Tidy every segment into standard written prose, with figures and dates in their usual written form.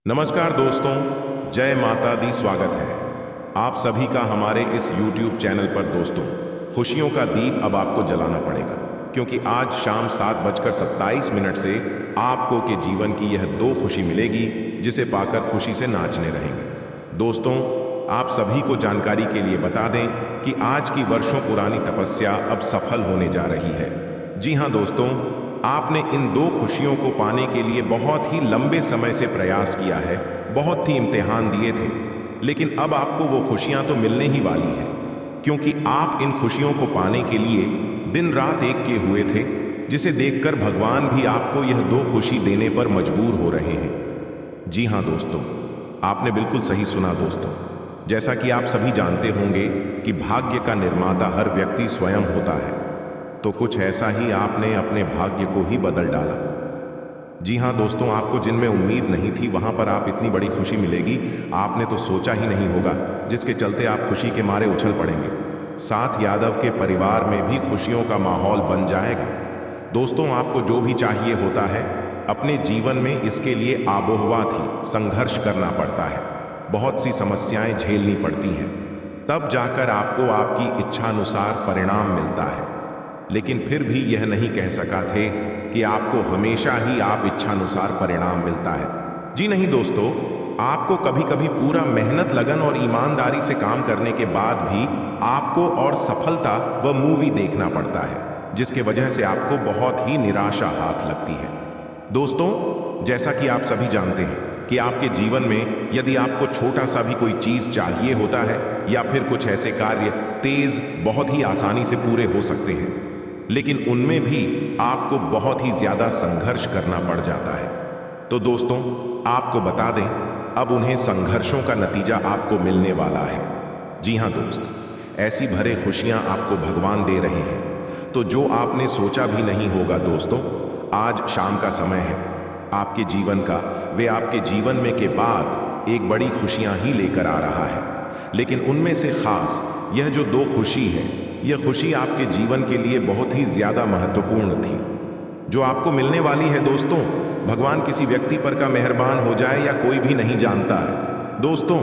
नमस्कार दोस्तों, जय माता दी। स्वागत है आप सभी का हमारे इस YouTube चैनल पर। दोस्तों, खुशियों का दीप अब आपको जलाना पड़ेगा, क्योंकि आज शाम 7:27 से आपको के जीवन की यह दो खुशी मिलेगी जिसे पाकर खुशी से नाचने रहेंगे। दोस्तों, आप सभी को जानकारी के लिए बता दें कि आज की वर्षों पुरानी तपस्या अब सफल होने जा रही है। जी हाँ दोस्तों, आपने इन दो खुशियों को पाने के लिए बहुत ही लंबे समय से प्रयास किया है, बहुत ही इम्तिहान दिए थे, लेकिन अब आपको वो खुशियां तो मिलने ही वाली है, क्योंकि आप इन खुशियों को पाने के लिए दिन रात एक किए हुए थे, जिसे देखकर भगवान भी आपको यह दो खुशी देने पर मजबूर हो रहे हैं। जी हाँ दोस्तों, आपने बिल्कुल सही सुना दोस्तों। जैसा कि आप सभी जानते होंगे कि भाग्य का निर्माता हर व्यक्ति स्वयं होता है, तो कुछ ऐसा ही आपने अपने भाग्य को ही बदल डाला। जी हाँ दोस्तों, आपको जिनमें उम्मीद नहीं थी वहां पर आप इतनी बड़ी खुशी मिलेगी, आपने तो सोचा ही नहीं होगा, जिसके चलते आप खुशी के मारे उछल पड़ेंगे। साथ यादव के परिवार में भी खुशियों का माहौल बन जाएगा। दोस्तों, आपको जो भी चाहिए होता है अपने जीवन में, इसके लिए आबोहवा थी, संघर्ष करना पड़ता है, बहुत सी समस्याएं झेलनी पड़ती हैं, तब जाकर आपको आपकी इच्छानुसार परिणाम मिलता है। लेकिन फिर भी यह नहीं कह सका थे कि आपको हमेशा ही आप इच्छानुसार परिणाम मिलता है। जी नहीं दोस्तों, आपको कभी कभी पूरा मेहनत, लगन और ईमानदारी से काम करने के बाद भी आपको और सफलता व मूवी देखना पड़ता है, जिसके वजह से आपको बहुत ही निराशा हाथ लगती है। दोस्तों, जैसा कि आप सभी जानते हैं कि आपके जीवन में यदि आपको छोटा सा भी कोई चीज चाहिए होता है या फिर कुछ ऐसे कार्य तेज बहुत ही आसानी से पूरे हो सकते हैं, लेकिन उनमें भी आपको बहुत ही ज्यादा संघर्ष करना पड़ जाता है। तो दोस्तों, आपको बता दें, अब उन्हें संघर्षों का नतीजा आपको मिलने वाला है। जी हाँ दोस्त, ऐसी भरे खुशियां आपको भगवान दे रहे हैं, तो जो आपने सोचा भी नहीं होगा दोस्तों, आज शाम का समय है आपके जीवन का, वे आपके जीवन में के बाद एक बड़ी खुशियां ही लेकर आ रहा है। लेकिन उनमें से खास यह जो दो खुशी है, यह खुशी आपके जीवन के लिए बहुत ही ज्यादा महत्वपूर्ण थी, जो आपको मिलने वाली है। दोस्तों, भगवान किसी व्यक्ति पर का मेहरबान हो जाए या कोई भी नहीं जानता है। दोस्तों,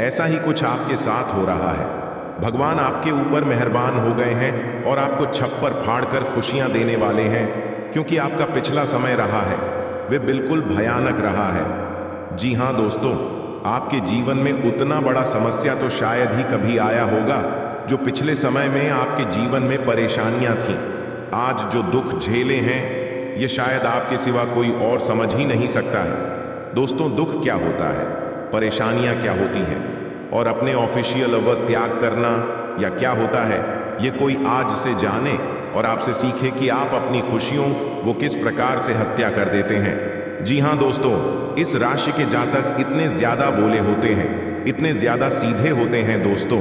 ऐसा ही कुछ आपके साथ हो रहा है। भगवान आपके ऊपर मेहरबान हो गए हैं और आपको छप्पर फाड़ कर खुशियां देने वाले हैं, क्योंकि आपका पिछला समय रहा है वे बिल्कुल भयानक रहा है। जी हाँ दोस्तों, आपके जीवन में उतना बड़ा समस्या तो शायद ही कभी आया होगा जो पिछले समय में आपके जीवन में परेशानियां थीं। आज जो दुख झेले हैं, ये शायद आपके सिवा कोई और समझ ही नहीं सकता है। दोस्तों, दुख क्या होता है, परेशानियां क्या होती हैं, और अपने ऑफिशियल अवध त्याग करना या क्या होता है, ये कोई आज से जाने और आपसे सीखे कि आप अपनी खुशियों वो किस प्रकार से हत्या कर देते हैं। जी हाँ दोस्तों, इस राशि के जातक इतने ज्यादा बोले होते हैं, इतने ज्यादा सीधे होते हैं दोस्तों,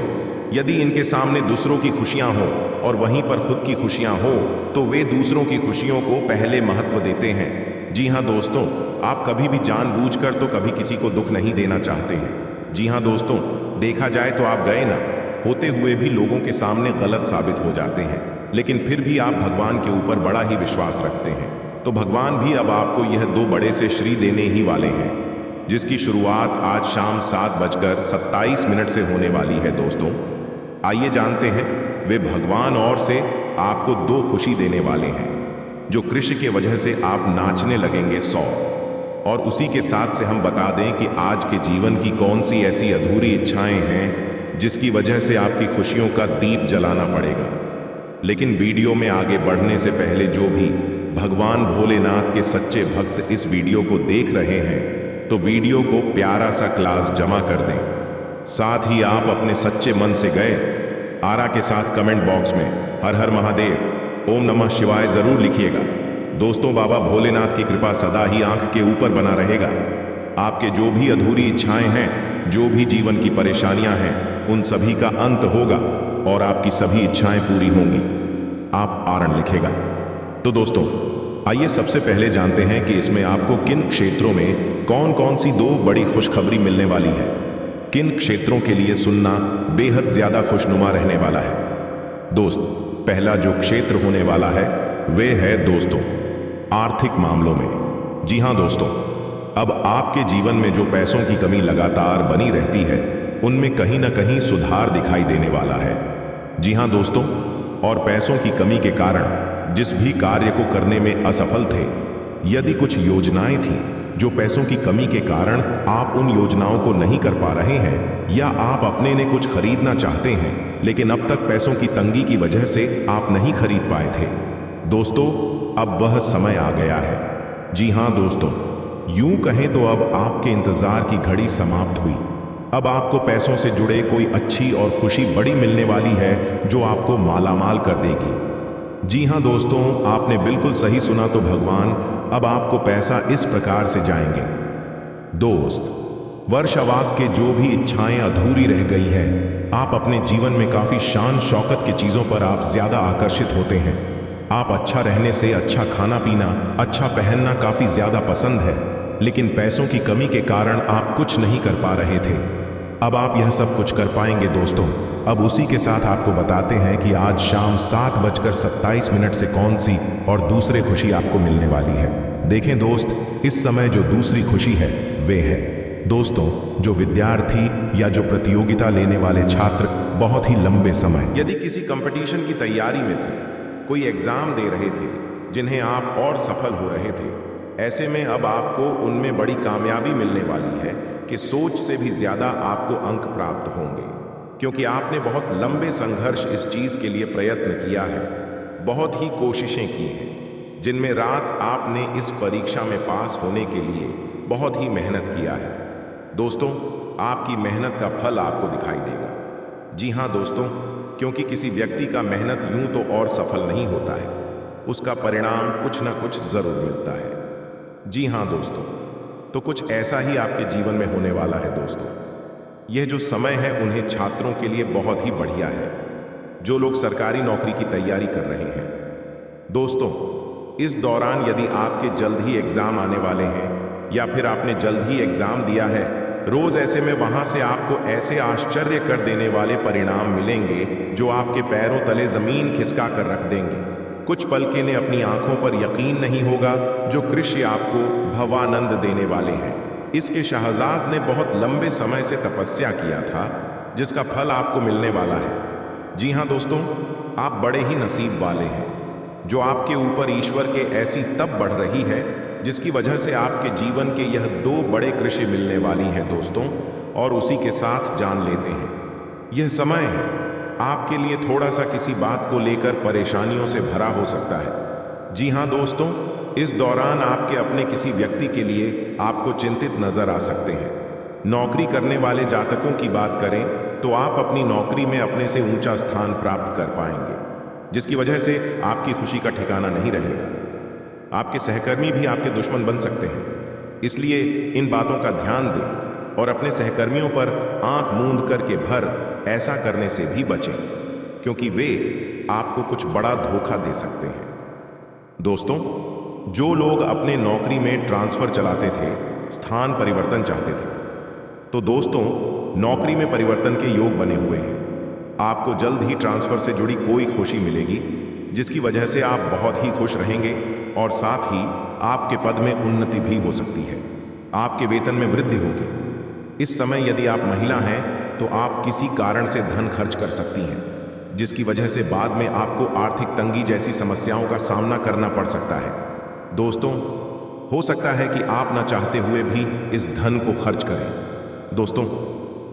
यदि इनके सामने दूसरों की खुशियां हो और वहीं पर खुद की खुशियां हो, तो वे दूसरों की खुशियों को पहले महत्व देते हैं। जी हाँ दोस्तों, आप कभी भी जानबूझकर तो कभी किसी को दुख नहीं देना चाहते हैं। जी हाँ दोस्तों, देखा जाए तो आप गए ना होते हुए भी लोगों के सामने गलत साबित हो जाते हैं, लेकिन फिर भी आप भगवान के ऊपर बड़ा ही विश्वास रखते हैं, तो भगवान भी अब आपको यह दो बड़े से श्री देने ही वाले हैं, जिसकी शुरुआत आज शाम 7:27 से होने वाली है। दोस्तों, आइए जानते हैं वे भगवान और से आपको दो खुशी देने वाले हैं, जो कृष्ण के वजह से आप नाचने लगेंगे 100। और उसी के साथ से हम बता दें कि आज के जीवन की कौन सी ऐसी अधूरी इच्छाएं हैं जिसकी वजह से आपकी खुशियों का दीप जलाना पड़ेगा। लेकिन वीडियो में आगे बढ़ने से पहले जो भी भगवान भोलेनाथ के सच्चे भक्त इस वीडियो को देख रहे हैं, तो वीडियो को प्यारा सा क्लास जमा कर दें। साथ ही आप अपने सच्चे मन से गए आरा के साथ कमेंट बॉक्स में हर हर महादेव, ओम नमः शिवाय जरूर लिखिएगा। दोस्तों, बाबा भोलेनाथ की कृपा सदा ही आंख के ऊपर बना रहेगा। आपके जो भी अधूरी इच्छाएं हैं, जो भी जीवन की परेशानियां हैं, उन सभी का अंत होगा और आपकी सभी इच्छाएं पूरी होंगी। आप आरण लिखेगा। तो दोस्तों, आइए सबसे पहले जानते हैं कि इसमें आपको किन क्षेत्रों में कौन कौन सी दो बड़ी खुशखबरी मिलने वाली है, किन क्षेत्रों के लिए सुनना बेहद ज्यादा खुशनुमा रहने वाला है। दोस्त, पहला जो क्षेत्र होने वाला है वे है दोस्तों आर्थिक मामलों में। जी हां दोस्तों, अब आपके जीवन में जो पैसों की कमी लगातार बनी रहती है, उनमें कहीं ना कहीं सुधार दिखाई देने वाला है। जी हाँ दोस्तों, और पैसों की कमी के कारण जिस भी कार्य को करने में असफल थे, यदि कुछ योजनाएं थी जो पैसों की कमी के कारण आप उन योजनाओं को नहीं कर पा रहे हैं, या आप अपने ने कुछ खरीदना चाहते हैं लेकिन अब तक पैसों की तंगी की वजह से आप नहीं खरीद पाए थे, दोस्तों अब वह समय आ गया है। जी हाँ दोस्तों, यूं कहें तो अब आपके इंतजार की घड़ी समाप्त हुई। अब आपको पैसों से जुड़े कोई अच्छी और खुशी बड़ी मिलने वाली है जो आपको मालामाल कर देगी। जी हाँ दोस्तों, आपने बिल्कुल सही सुना। तो भगवान अब आपको पैसा इस प्रकार से जाएंगे। दोस्त, वर्ष अवाक के जो भी इच्छाएं अधूरी रह गई है, आप अपने जीवन में काफी शान शौकत की चीजों पर आप ज्यादा आकर्षित होते हैं। आप अच्छा रहने से, अच्छा खाना पीना, अच्छा पहनना काफी ज्यादा पसंद है, लेकिन पैसों की कमी के कारण आप कुछ नहीं कर पा रहे थे। अब आप यह सब कुछ कर पाएंगे दोस्तों। अब उसी के साथ आपको बताते हैं कि आज शाम 7:27 से कौन सी और दूसरी खुशी आपको मिलने वाली है। देखें दोस्त, इस समय जो दूसरी खुशी है वे है दोस्तों, जो विद्यार्थी या जो प्रतियोगिता लेने वाले छात्र बहुत ही लंबे समय यदि किसी कंपटीशन की तैयारी में थे, कोई एग्जाम दे रहे थे जिन्हें आप और सफल हो रहे थे, ऐसे में अब आपको उनमें बड़ी कामयाबी मिलने वाली है कि सोच से भी ज्यादा आपको अंक प्राप्त होंगे, क्योंकि आपने बहुत लंबे संघर्ष इस चीज के लिए प्रयत्न किया है, बहुत ही कोशिशें की हैं, जिनमें रात आपने इस परीक्षा में पास होने के लिए बहुत ही मेहनत किया है। दोस्तों, आपकी मेहनत का फल आपको दिखाई देगा। जी हाँ दोस्तों, क्योंकि किसी व्यक्ति का मेहनत यूं तो और सफल नहीं होता है, उसका परिणाम कुछ ना कुछ जरूर मिलता है। जी हाँ दोस्तों, तो कुछ ऐसा ही आपके जीवन में होने वाला है दोस्तों। यह जो समय है उन्हें छात्रों के लिए बहुत ही बढ़िया है, जो लोग सरकारी नौकरी की तैयारी कर रहे हैं। दोस्तों, इस दौरान यदि आपके जल्द ही एग्जाम आने वाले हैं या फिर आपने जल्द ही एग्जाम दिया है, रोज ऐसे में वहां से आपको ऐसे आश्चर्य कर देने वाले परिणाम मिलेंगे जो आपके पैरों तले जमीन खिसका कर रख देंगे। कुछ पल के ने अपनी आंखों पर यकीन नहीं होगा जो कृष्य आपको भवानंद देने वाले हैं। इसके शहजाद ने बहुत लंबे समय से तपस्या किया था, जिसका फल आपको मिलने वाला है। जी हाँ दोस्तों, आप बड़े ही नसीब वाले हैं जो आपके ऊपर ईश्वर के ऐसी तप बढ़ रही है जिसकी वजह से आपके जीवन के यह 2 बड़े कृषि मिलने वाली हैं दोस्तों, और उसी के साथ जान लेते हैं। यह समय है आपके लिए थोड़ा सा किसी बात को लेकर परेशानियों से भरा हो सकता है। जी हाँ दोस्तों, इस दौरान आपके अपने किसी व्यक्ति के लिए आपको चिंतित नजर आ सकते हैं। नौकरी करने वाले जातकों की बात करें तो आप अपनी नौकरी में अपने से ऊंचा स्थान प्राप्त कर पाएंगे, जिसकी वजह से आपकी खुशी का ठिकाना नहीं रहेगा। आपके सहकर्मी भी आपके दुश्मन बन सकते हैं, इसलिए इन बातों का ध्यान दें और अपने सहकर्मियों पर आंख मूंद करके भर ऐसा करने से भी बचें, क्योंकि वे आपको कुछ बड़ा धोखा दे सकते हैं। दोस्तों, जो लोग अपने नौकरी में ट्रांसफर चलाते थे, स्थान परिवर्तन चाहते थे, तो दोस्तों नौकरी में परिवर्तन के योग बने हुए हैं। आपको जल्द ही ट्रांसफर से जुड़ी कोई खुशी मिलेगी, जिसकी वजह से आप बहुत ही खुश रहेंगे और साथ ही आपके पद में उन्नति भी हो सकती है। आपके वेतन में वृद्धि होगी। इस समय यदि आप महिला हैं तो आप किसी कारण से धन खर्च कर सकती हैं, जिसकी वजह से बाद में आपको आर्थिक तंगी जैसी समस्याओं का सामना करना पड़ सकता है। दोस्तों, हो सकता है कि आप न चाहते हुए भी इस धन को खर्च करें। दोस्तों,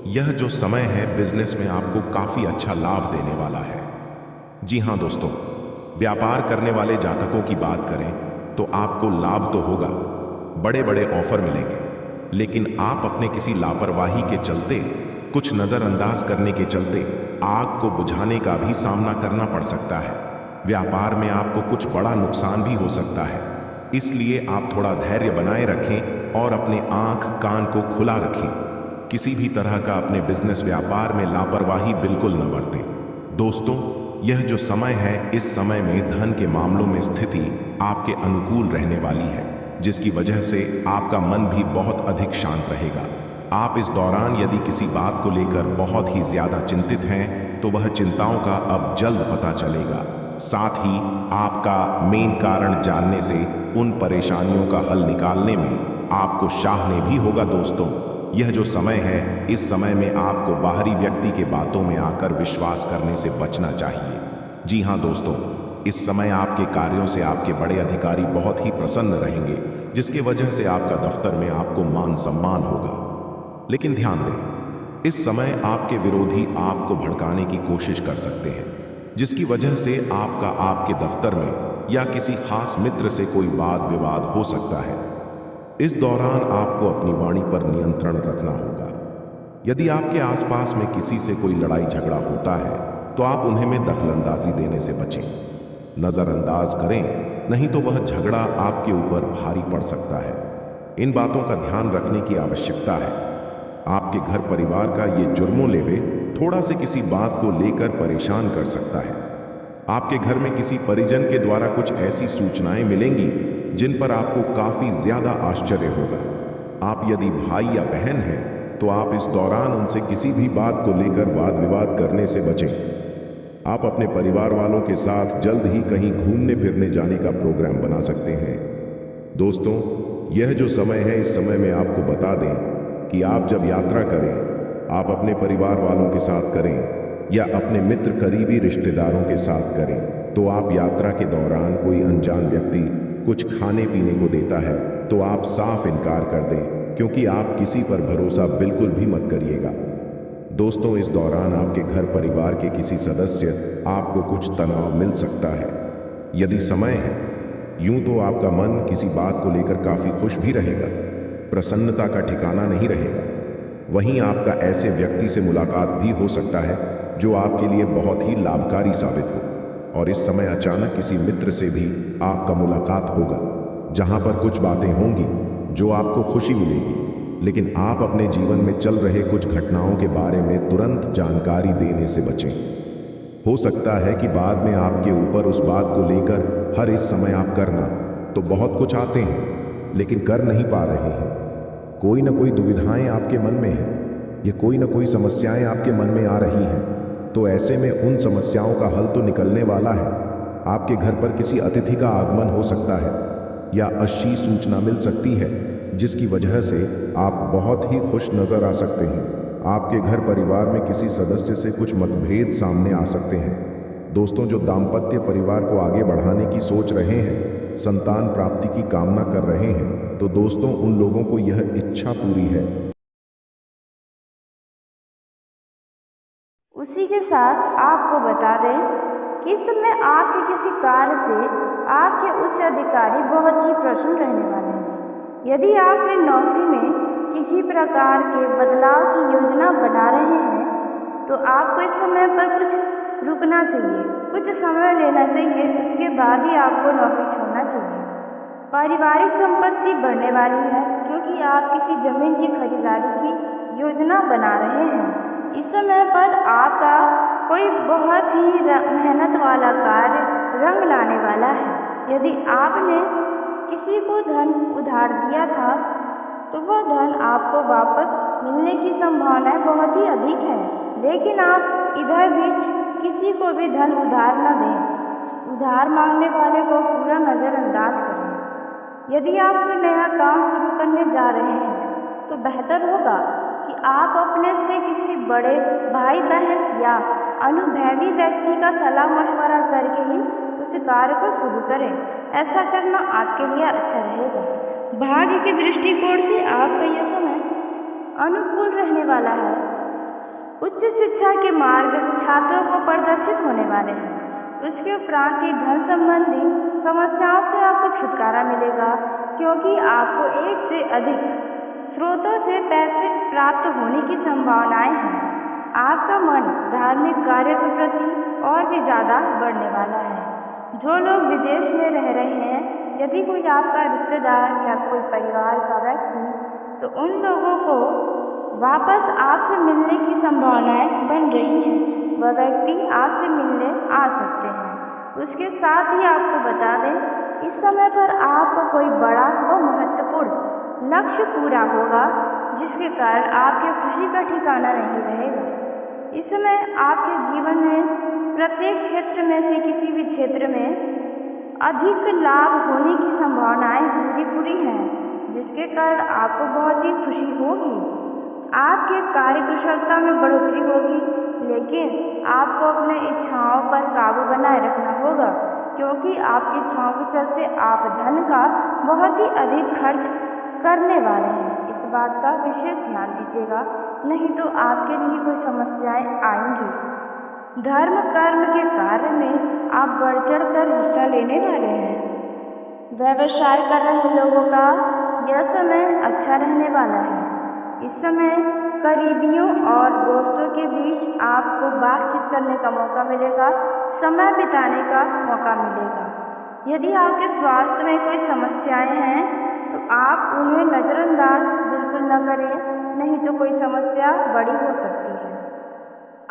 यह जो समय है बिजनेस में आपको काफी अच्छा लाभ देने वाला है। जी हाँ दोस्तों, व्यापार करने वाले जातकों की बात करें तो आपको लाभ तो होगा, बड़े बड़े ऑफर मिलेंगे, लेकिन आप अपने किसी लापरवाही के चलते, कुछ नजरअंदाज करने के चलते आग को बुझाने का भी सामना करना पड़ सकता है। व्यापार में आपको कुछ बड़ा नुकसान भी हो सकता है, इसलिए आप थोड़ा धैर्य बनाए रखें और अपने आंख कान को खुला रखें। किसी भी तरह का अपने बिजनेस व्यापार में लापरवाही बिल्कुल न बरतें। दोस्तों, यह जो समय है, इस समय में धन के मामलों में स्थिति आपके अनुकूल रहने वाली है, जिसकी वजह से आपका मन भी बहुत अधिक शांत रहेगा। आप इस दौरान यदि किसी बात को लेकर बहुत ही ज्यादा चिंतित हैं तो वह चिंताओं का अब जल्द पता चलेगा। साथ ही आपका मेन कारण जानने से उन परेशानियों का हल निकालने में आपको चाहने भी होगा दोस्तों। यह जो समय है, इस समय में आपको बाहरी व्यक्ति के बातों में आकर विश्वास करने से बचना चाहिए। जी हाँ दोस्तों, इस समय आपके कार्यों से आपके बड़े अधिकारी बहुत ही प्रसन्न रहेंगे, जिसकी वजह से आपका दफ्तर में आपको मान सम्मान होगा। लेकिन ध्यान दें, इस समय आपके विरोधी आपको भड़काने की कोशिश कर सकते हैं, जिसकी वजह से आपके दफ्तर में या किसी खास मित्र से कोई वाद विवाद हो सकता है। इस दौरान आपको अपनी वाणी पर नियंत्रण रखना होगा। यदि आपके आसपास में किसी से कोई लड़ाई झगड़ा होता है तो आप उन्हें में दखलंदाजी देने से बचें, नजरअंदाज करें, नहीं तो वह झगड़ा आपके ऊपर भारी पड़ सकता है। इन बातों का ध्यान रखने की आवश्यकता है। आपके घर परिवार का ये जुर्मों लेवे थोड़ा से किसी बात को लेकर परेशान कर सकता है। आपके घर में किसी परिजन के द्वारा कुछ ऐसी सूचनाएं मिलेंगी जिन पर आपको काफी ज्यादा आश्चर्य होगा। आप यदि भाई या बहन हैं तो आप इस दौरान उनसे किसी भी बात को लेकर वाद विवाद करने से बचें। आप अपने परिवार वालों के साथ जल्द ही कहीं घूमने फिरने जाने का प्रोग्राम बना सकते हैं। दोस्तों, यह जो समय है, इस समय में आपको बता दें कि आप जब यात्रा करें, आप अपने परिवार वालों के साथ करें या अपने मित्र करीबी रिश्तेदारों के साथ करें, तो आप यात्रा के दौरान कोई अनजान व्यक्ति कुछ खाने पीने को देता है तो आप साफ इनकार कर दें, क्योंकि आप किसी पर भरोसा बिल्कुल भी मत करिएगा। दोस्तों, इस दौरान आपके घर परिवार के किसी सदस्य आपको कुछ तनाव मिल सकता है। यदि समय है, यूं तो आपका मन किसी बात को लेकर काफी खुश भी रहेगा, प्रसन्नता का ठिकाना नहीं रहेगा। वहीं आपका ऐसे व्यक्ति से मुलाकात भी हो सकता है जो आपके लिए बहुत ही लाभकारी साबित हो, और इस समय अचानक किसी मित्र से भी आपका मुलाकात होगा, जहां पर कुछ बातें होंगी जो आपको खुशी मिलेगी, लेकिन आप अपने जीवन में चल रहे कुछ घटनाओं के बारे में तुरंत जानकारी देने से बचें। हो सकता है कि बाद में आपके ऊपर उस बात को लेकर हर इस समय आप करना तो बहुत कुछ आते हैं, लेकिन कर नहीं पा रहे हैं। कोई ना कोई दुविधाएं आपके मन में हैं, या कोई ना कोई समस्याएं आपके मन में आ रही हैं, तो ऐसे में उन समस्याओं का हल तो निकलने वाला है। आपके घर पर किसी अतिथि का आगमन हो सकता है या अच्छी सूचना मिल सकती है, जिसकी वजह से आप बहुत ही खुश नजर आ सकते हैं। आपके घर परिवार में किसी सदस्य से कुछ मतभेद सामने आ सकते हैं। दोस्तों, जो दाम्पत्य परिवार को आगे बढ़ाने की सोच रहे हैं, संतान प्राप्ति की कामना कर रहे हैं, तो दोस्तों उन लोगों को यह इच्छा पूरी है। उसी के साथ आपको बता दें कि इस समय आपके किसी कार्य से आपके उच्च अधिकारी बहुत ही प्रसन्न रहने वाले हैं। यदि आप अपनी नौकरी में किसी प्रकार के बदलाव की योजना बना रहे हैं तो आपको इस समय पर कुछ रुकना चाहिए, कुछ समय लेना चाहिए, उसके बाद ही आपको नौकरी छोड़ना चाहिए। पारिवारिक संपत्ति बढ़ने वाली है क्योंकि आप किसी जमीन की खरीदारी की योजना बना रहे हैं। इस समय पर आपका कोई बहुत ही मेहनत वाला कार्य रंग लाने वाला है। यदि आपने किसी को धन उधार दिया था तो वह धन आपको वापस मिलने की संभावनाएं बहुत ही अधिक है, लेकिन आप इधर बीच किसी को भी धन उधार न दें। उधार मांगने वाले को पूरा नज़रअंदाज करें। यदि आप कोई नया काम शुरू करने जा रहे हैं तो बेहतर होगा कि आप अपने से किसी बड़े भाई बहन या अनुभवी व्यक्ति का सलाह मशवरा करके ही उस कार्य को शुरू करें। ऐसा करना आपके लिए अच्छा रहेगा। भाग्य के दृष्टिकोण से आपका यह समय अनुकूल रहने वाला है। उच्च शिक्षा के मार्ग छात्रों को प्रदर्शित होने वाले हैं। उसके उपरांत ही धन संबंधी समस्याओं से आपको छुटकारा मिलेगा, क्योंकि आपको एक से अधिक स्रोतों से पैसे प्राप्त होने की संभावनाएं हैं। आपका मन धार्मिक कार्य के प्रति और भी ज़्यादा बढ़ने वाला है। जो लोग विदेश में रह रहे हैं, यदि कोई आपका रिश्तेदार या कोई परिवार का व्यक्ति, तो उन लोगों को वापस आपसे मिलने की संभावनाएं बन रही हैं। वह व्यक्ति आपसे मिलने आ सकते हैं। उसके साथ ही आपको बता दें, इस समय पर आपको कोई बड़ा व महत्वपूर्ण लक्ष्य पूरा होगा, जिसके कारण आपके खुशी का ठिकाना नहीं रहेगा। इस समय आपके जीवन में प्रत्येक क्षेत्र में से किसी भी क्षेत्र में अधिक लाभ होने की संभावनाएं पूरी हैं, जिसके जिसके कारण आपको बहुत ही खुशी होगी। आपके कार्य कुशलता में बढ़ोतरी होगी, लेकिन आपको अपने इच्छाओं पर काबू बनाए रखना होगा, क्योंकि आपकी इच्छाओं के चलते आप धन का बहुत ही अधिक खर्च करने वाले हैं। इस बात का विशेष ध्यान दीजिएगा, नहीं तो आपके लिए कोई समस्याएं आएंगी। धर्म कर्म के कार्य में आप बढ़ चढ़ कर हिस्सा लेने वाले हैं। व्यवसाय कर रहे लोगों का यह समय अच्छा रहने वाला है। इस समय करीबियों और दोस्तों के बीच आपको बातचीत करने का मौका मिलेगा, समय बिताने का मौका मिलेगा। यदि आपके स्वास्थ्य में कोई समस्याएं हैं तो आप उन्हें नज़रअंदाज बिल्कुल न करें, नहीं तो कोई समस्या बड़ी हो सकती है।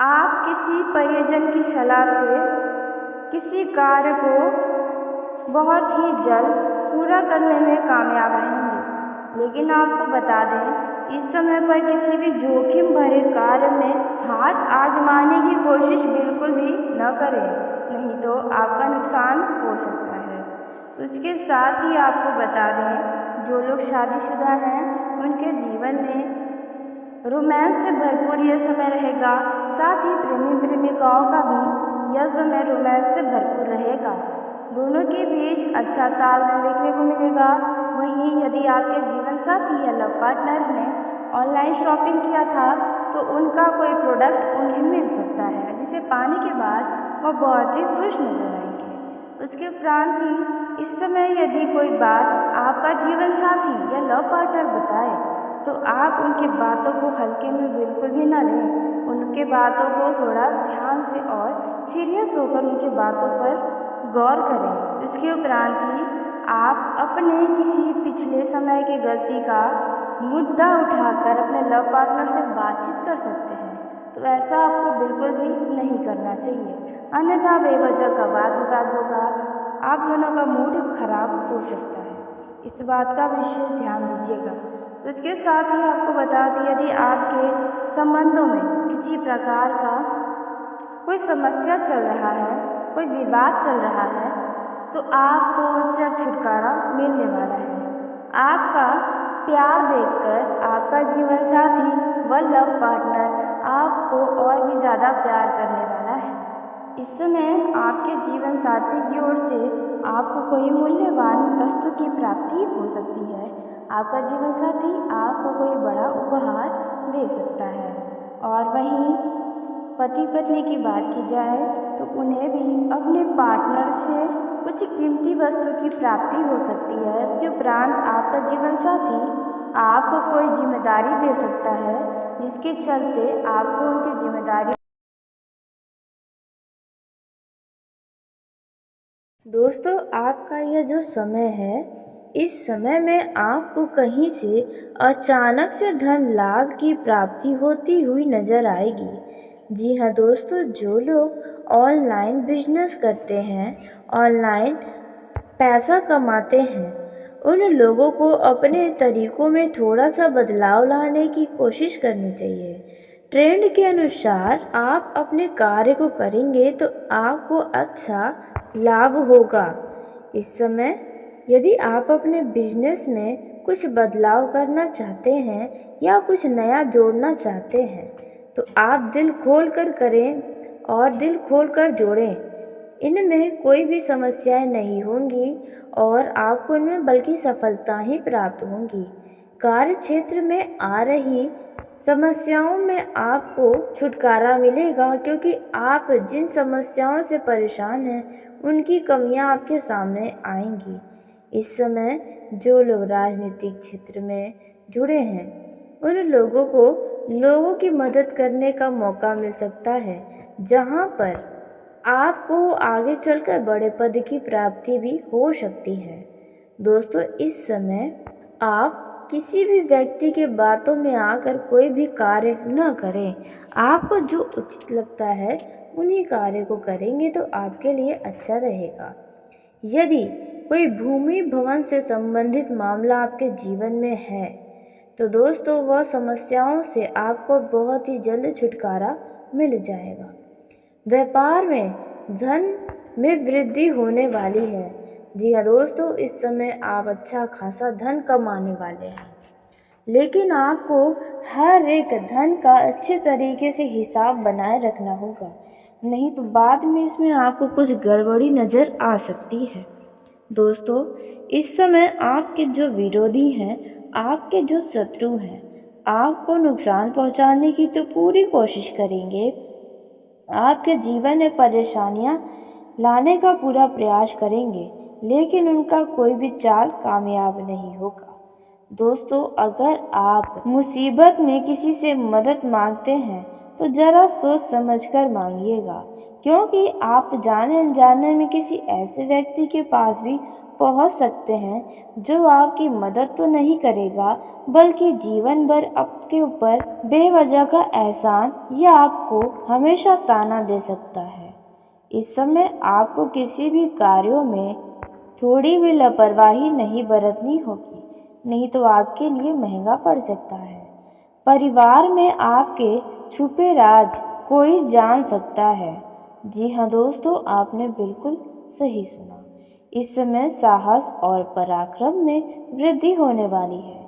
आप किसी परिजन की सलाह से किसी कार्य को बहुत ही जल्द पूरा करने में कामयाब रहेंगे, लेकिन आपको बता दें, इस समय पर किसी भी जोखिम भरे कार्य में हाथ आजमाने की कोशिश बिल्कुल भी न करें, नहीं तो आपका नुकसान हो सकता है। उसके साथ ही आपको बता दें, जो लोग शादीशुदा हैं उनके जीवन में रोमांस से भरपूर यह समय रहेगा। साथ ही प्रेमी प्रेमिकाओं का भी यह समय रोमांस से भरपूर रहेगा। दोनों के बीच अच्छा तालमेल देखने को मिलेगा। वहीं यदि आपके जीवन साथी या लव पार्टनर ने ऑनलाइन शॉपिंग किया था तो उनका कोई प्रोडक्ट उन्हें मिल सकता है, जिसे पाने के बाद वह बहुत ही खुश नजर आएंगे। उसके उपरांत ही इस समय यदि कोई बात आपका जीवन साथी या लव पार्टनर बताए तो आप उनकी बातों को हल्के में बिल्कुल भी न लें। उनके बातों को थोड़ा ध्यान से और सीरियस होकर उनकी बातों पर गौर करें। इसके उपरांत ही आप अपने किसी पिछले समय की गलती का मुद्दा उठाकर अपने लव पार्टनर से बातचीत कर सकते हैं, तो ऐसा आपको बिल्कुल भी नहीं करना चाहिए, अन्यथा बेवजह का वाद विवाद होगा, आप दोनों का मूड खराब हो सकता है। इस बात का विशेष ध्यान दीजिएगा। उसके साथ ही आपको बता दें, यदि आपके संबंधों में किसी प्रकार का कोई समस्या चल रहा है, कोई विवाद चल रहा है, तो आपको उससे अब छुटकारा मिलने वाला है। आपका प्यार देखकर आपका जीवन साथी व लव पार्टनर आपको और भी ज़्यादा प्यार करने वाला है। इस समय आपके जीवन साथी की ओर से आपको कोई मूल्यवान वस्तु की प्राप्ति हो सकती है। आपका जीवन साथी आपको कोई बड़ा उपहार दे सकता है। और वहीं पति पत्नी की बात की जाए तो उन्हें भी अपने पार्टनर से कुछ कीमती वस्तु की प्राप्ति हो सकती है। इसके उपरांत आपका जीवन साथी आपको कोई जिम्मेदारी दे सकता है, जिसके चलते आपको उनकी जिम्मेदारी। दोस्तों, आपका यह जो समय है, इस समय में आपको कहीं से अचानक से धन लाभ की प्राप्ति होती हुई नजर आएगी। जी हाँ दोस्तों, जो लोग ऑनलाइन बिजनेस करते हैं, ऑनलाइन पैसा कमाते हैं, उन लोगों को अपने तरीकों में थोड़ा सा बदलाव लाने की कोशिश करनी चाहिए। ट्रेंड के अनुसार आप अपने कार्य को करेंगे तो आपको अच्छा लाभ होगा। इस समय यदि आप अपने बिजनेस में कुछ बदलाव करना चाहते हैं या कुछ नया जोड़ना चाहते हैं तो आप दिल खोल कर करें और दिल खोल कर जोड़ें। इनमें कोई भी समस्याएं नहीं होंगी और आपको इनमें बल्कि सफलता ही प्राप्त होंगी। कार्य क्षेत्र में आ रही समस्याओं में आपको छुटकारा मिलेगा, क्योंकि आप जिन समस्याओं से परेशान हैं उनकी कमियां आपके सामने आएंगी। इस समय जो लोग राजनीतिक क्षेत्र में जुड़े हैं उन लोगों को लोगों की मदद करने का मौका मिल सकता है, जहां पर आपको आगे चलकर बड़े पद की प्राप्ति भी हो सकती है। दोस्तों, इस समय आप किसी भी व्यक्ति के बातों में आकर कोई भी कार्य न करें। आपको जो उचित लगता है उन्हीं कार्य को करेंगे तो आपके लिए अच्छा रहेगा। यदि कोई भूमि भवन से संबंधित मामला आपके जीवन में है तो दोस्तों वह समस्याओं से आपको बहुत ही जल्द छुटकारा मिल जाएगा। व्यापार में धन में वृद्धि होने वाली है। जी हाँ दोस्तों, इस समय आप अच्छा खासा धन कमाने वाले हैं, लेकिन आपको हर एक धन का अच्छे तरीके से हिसाब बनाए रखना होगा, नहीं तो बाद में इसमें आपको कुछ गड़बड़ी नज़र आ सकती है। दोस्तों, इस समय आपके जो विरोधी हैं, आपके जो शत्रु हैं, आपको नुकसान पहुंचाने की तो पूरी कोशिश करेंगे, आपके जीवन में परेशानियां लाने का पूरा प्रयास करेंगे, लेकिन उनका कोई भी चाल कामयाब नहीं होगा। दोस्तों, अगर आप मुसीबत में किसी से मदद मांगते हैं तो ज़रा सोच समझकर मांगिएगा, क्योंकि आप जाने अनजाने में किसी ऐसे व्यक्ति के पास भी पहुंच सकते हैं जो आपकी मदद तो नहीं करेगा, बल्कि जीवन भर आपके ऊपर बेवजह का एहसान या आपको हमेशा ताना दे सकता है। इस समय आपको किसी भी कार्यों में थोड़ी भी लापरवाही नहीं बरतनी होगी, नहीं तो आपके लिए महंगा पड़ सकता है। परिवार में आपके छुपे राज कोई जान सकता है। जी हाँ दोस्तों, आपने बिल्कुल सही सुना। इस समय साहस और पराक्रम में वृद्धि होने वाली है।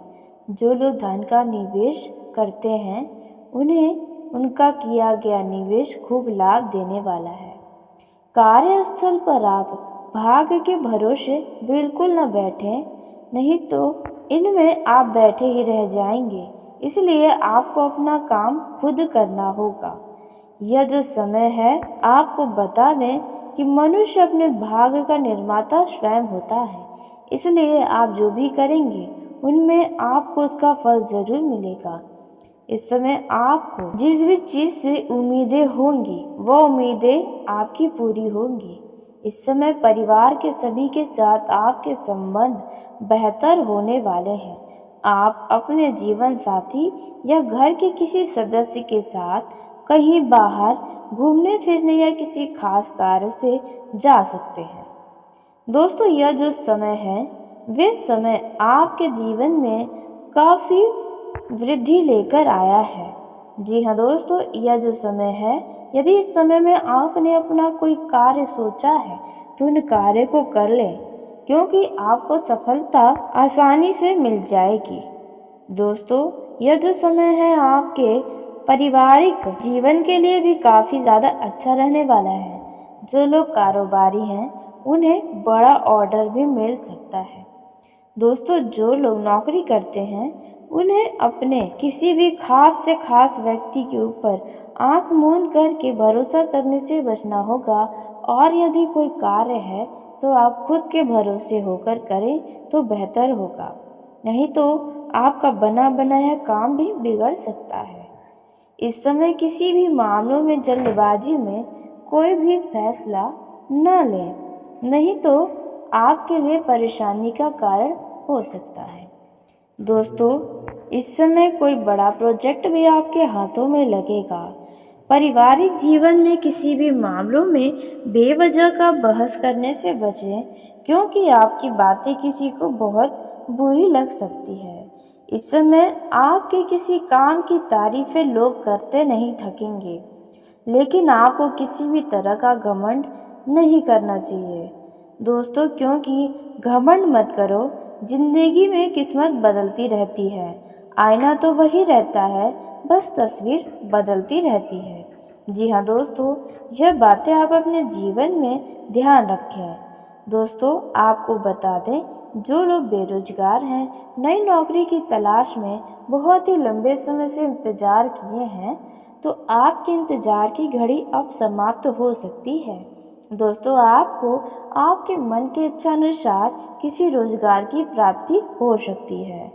जो लोग धन का निवेश करते हैं, उन्हें उनका किया गया निवेश खूब लाभ देने वाला है। कार्यस्थल पर आप भाग्य के भरोसे बिल्कुल न बैठें, नहीं तो इनमें आप बैठे ही रह जाएंगे। इसलिए आपको अपना काम खुद करना होगा। यह जो समय है, आपको बता दें कि मनुष्य अपने भाग्य का निर्माता स्वयं होता है, इसलिए आप जो भी करेंगे उनमें आपको उसका फल जरूर मिलेगा। इस समय आपको जिस भी चीज़ से उम्मीदें होंगी, वो उम्मीदें आपकी पूरी होंगी। इस समय परिवार के सभी के साथ आपके संबंध बेहतर होने वाले हैं। आप अपने जीवन साथी या घर के किसी सदस्य के साथ कहीं बाहर घूमने फिरने या किसी खास कार्य से जा सकते हैं। दोस्तों, यह जो समय है, वे समय आपके जीवन में काफ़ी वृद्धि लेकर आया है। जी हाँ दोस्तों, यह जो समय है, यदि इस समय में आपने अपना कोई कार्य सोचा है तो उन कार्य को कर लें, क्योंकि आपको सफलता आसानी से मिल जाएगी। दोस्तों, यह जो समय है आपके पारिवारिक जीवन के लिए भी काफ़ी ज़्यादा अच्छा रहने वाला है। जो लोग कारोबारी हैं, उन्हें बड़ा ऑर्डर भी मिल सकता है। दोस्तों, जो लोग नौकरी करते हैं, उन्हें अपने किसी भी खास से खास व्यक्ति के ऊपर आंख मूंद करके भरोसा करने से बचना होगा, और यदि कोई कार्य है तो आप खुद के भरोसे होकर करें तो बेहतर होगा, नहीं तो आपका बना बनाया काम भी बिगड़ सकता है। इस समय किसी भी मामलों में जल्दबाजी में कोई भी फैसला न लें, नहीं तो आपके लिए परेशानी का कारण हो सकता है। दोस्तों, इस समय कोई बड़ा प्रोजेक्ट भी आपके हाथों में लगेगा। पारिवारिक जीवन में किसी भी मामलों में बेवजह का बहस करने से बचें, क्योंकि आपकी बातें किसी को बहुत बुरी लग सकती है। इस समय आपके किसी काम की तारीफें लोग करते नहीं थकेंगे, लेकिन आपको किसी भी तरह का घमंड नहीं करना चाहिए। दोस्तों, क्योंकि घमंड मत करो, जिंदगी में किस्मत बदलती रहती है। आईना तो वही रहता है, बस तस्वीर बदलती रहती है। जी हाँ दोस्तों, यह बातें आप अपने जीवन में ध्यान रखें। दोस्तों, आपको बता दें, जो लोग बेरोजगार हैं, नई नौकरी की तलाश में बहुत ही लंबे समय से इंतज़ार किए हैं, तो आपके इंतज़ार की घड़ी अब समाप्त हो सकती है। दोस्तों, आपको आपके मन के इच्छानुसार किसी रोजगार की प्राप्ति हो सकती है।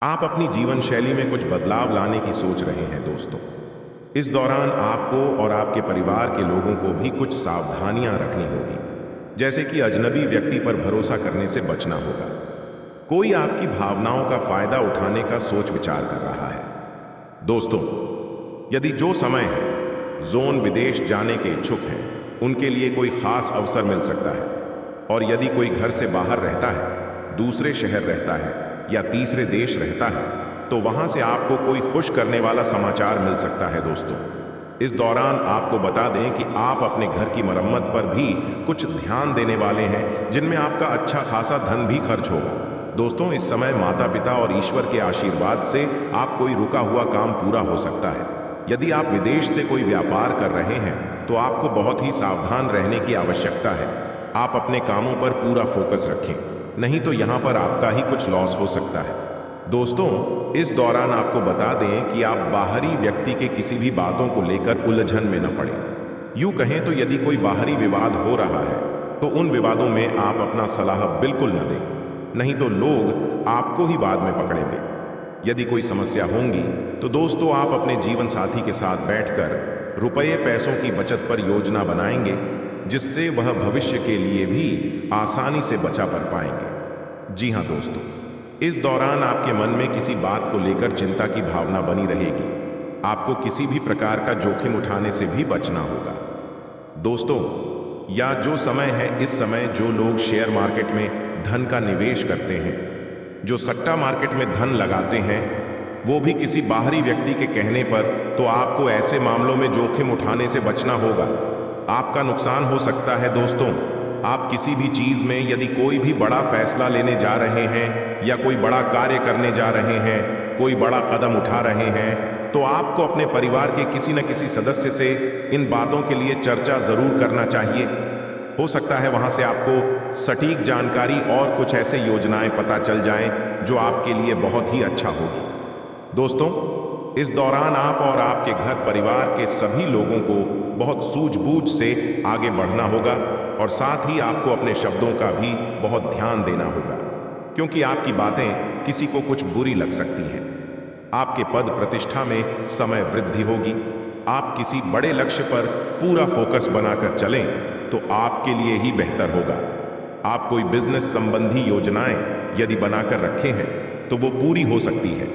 आप अपनी जीवन शैली में कुछ बदलाव लाने की सोच रहे हैं दोस्तों। इस दौरान आपको और आपके परिवार के लोगों को भी कुछ सावधानियां रखनी होगी, जैसे कि अजनबी व्यक्ति पर भरोसा करने से बचना होगा। कोई आपकी भावनाओं का फायदा उठाने का सोच विचार कर रहा है। दोस्तों, यदि जो समय है, जोन विदेश जाने के इच्छुक हैं, उनके लिए कोई खास अवसर मिल सकता है। और यदि कोई घर से बाहर रहता है, दूसरे शहर रहता है या तीसरे देश रहता है, तो वहां से आपको कोई खुश करने वाला समाचार मिल सकता है। दोस्तों, इस दौरान आपको बता दें कि आप अपने घर की मरम्मत पर भी कुछ ध्यान देने वाले हैं, जिनमें आपका अच्छा खासा धन भी खर्च होगा। दोस्तों, इस समय माता पिता और ईश्वर के आशीर्वाद से आप कोई रुका हुआ काम पूरा हो सकता है। यदि आप विदेश से कोई व्यापार कर रहे हैं तो आपको बहुत ही सावधान रहने की आवश्यकता है। आप अपने कामों पर पूरा फोकस रखें, नहीं तो यहाँ पर आपका ही कुछ लॉस हो सकता है। दोस्तों, इस दौरान आपको बता दें कि आप बाहरी व्यक्ति के किसी भी बातों को लेकर उलझन में न पड़े। यूं कहें तो यदि कोई बाहरी विवाद हो रहा है तो उन विवादों में आप अपना सलाह बिल्कुल न दें, नहीं तो लोग आपको ही बाद में पकड़ेंगे। यदि कोई समस्या होंगी तो दोस्तों, आप अपने जीवन साथी के साथ बैठकर रुपये पैसों की बचत पर योजना बनाएंगे, जिससे वह भविष्य के लिए भी आसानी से बचा कर पाएंगे। जी हाँ दोस्तों, इस दौरान आपके मन में किसी बात को लेकर चिंता की भावना बनी रहेगी। आपको किसी भी प्रकार का जोखिम उठाने से भी बचना होगा। दोस्तों, या जो समय है, इस समय जो लोग शेयर मार्केट में धन का निवेश करते हैं, जो सट्टा मार्केट में धन लगाते हैं, वो भी किसी बाहरी व्यक्ति के कहने पर, तो आपको ऐसे मामलों में जोखिम उठाने से बचना होगा। आपका नुकसान हो सकता है। दोस्तों, आप किसी भी चीज में यदि कोई भी बड़ा फैसला लेने जा रहे हैं या कोई बड़ा कार्य करने जा रहे हैं, कोई बड़ा कदम उठा रहे हैं, तो आपको अपने परिवार के किसी न किसी सदस्य से इन बातों के लिए चर्चा जरूर करना चाहिए। हो सकता है वहां से आपको सटीक जानकारी और कुछ ऐसे योजनाएं पता चल जाएं जो आपके लिए बहुत ही अच्छा होगी। दोस्तों, इस दौरान आप और आपके घर परिवार के सभी लोगों को बहुत सूझबूझ से आगे बढ़ना होगा और साथ ही आपको अपने शब्दों का भी बहुत ध्यान देना होगा, क्योंकि आपकी बातें किसी को कुछ बुरी लग सकती हैं। आपके पद प्रतिष्ठा में समय वृद्धि होगी। आप किसी बड़े लक्ष्य पर पूरा फोकस बनाकर चलें तो आपके लिए ही बेहतर होगा। आप कोई बिजनेस संबंधी योजनाएं यदि बनाकर रखे हैं तो वो पूरी हो सकती है।